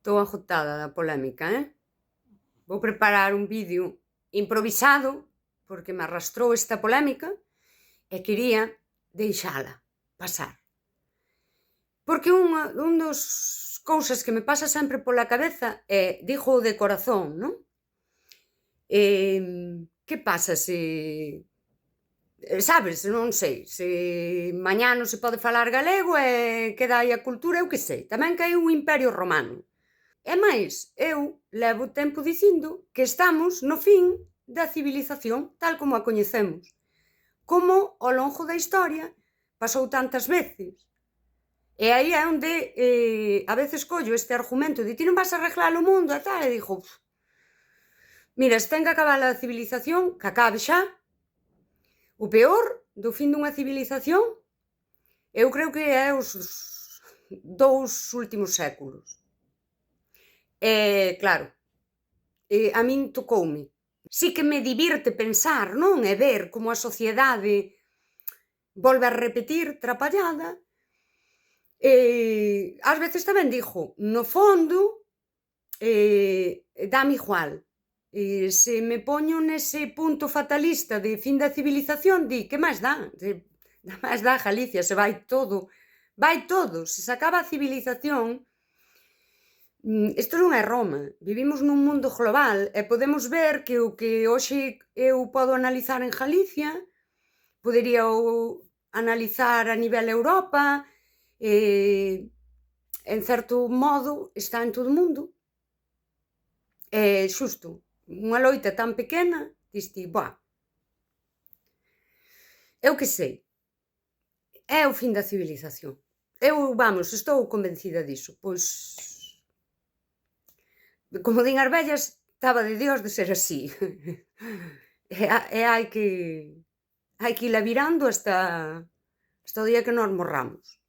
Estou agotada da polémica, Vou preparar un vídeo improvisado, porque me arrastrou esta polémica e quería deixala pasar. Porque un dos cousas que me pasa sempre pola cabeza é, dígoo de corazón, non? Que pasa se, sabes, non sei, se mañá non se pode falar galego e queda aí a cultura, eu que sei. Tamén caeu o Imperio Romano. E máis, eu levo tempo dicindo que estamos no fin da civilización tal como a coñecemos. Como ao longo da historia pasou tantas veces. E aí é onde a veces collo este argumento de ti non vas a arreglar o mundo e tal, e digo, mira, se ten que acabar a civilización, que acabe xa. O peor do fin dunha civilización eu creo que é os 2 últimos séculos. Claro, a min tocoume. Si que me divirte pensar, non? E ver como a sociedade volve a repetir trapallada. Ás veces tamén digo, no fondo, dáme igual. Se me poño nese punto fatalista de fin da civilización, di, que máis dá? Máis dá Galicia, se vai todo. Vai todo. Se acaba a civilización, isto non é Roma, vivimos nun mundo global e podemos ver que o que hoxe eu podo analizar en Galicia, podería analizar a nivel Europa, en certo modo está en todo o mundo. Xusto, unha loita tan pequena, diste, boa, eu que sei, é o fin da civilización. Eu, vamos, estou convencida diso, pois, como din as vellas, estaba de Dios de ser así. E hai que ila virando hasta o día que nos morramos.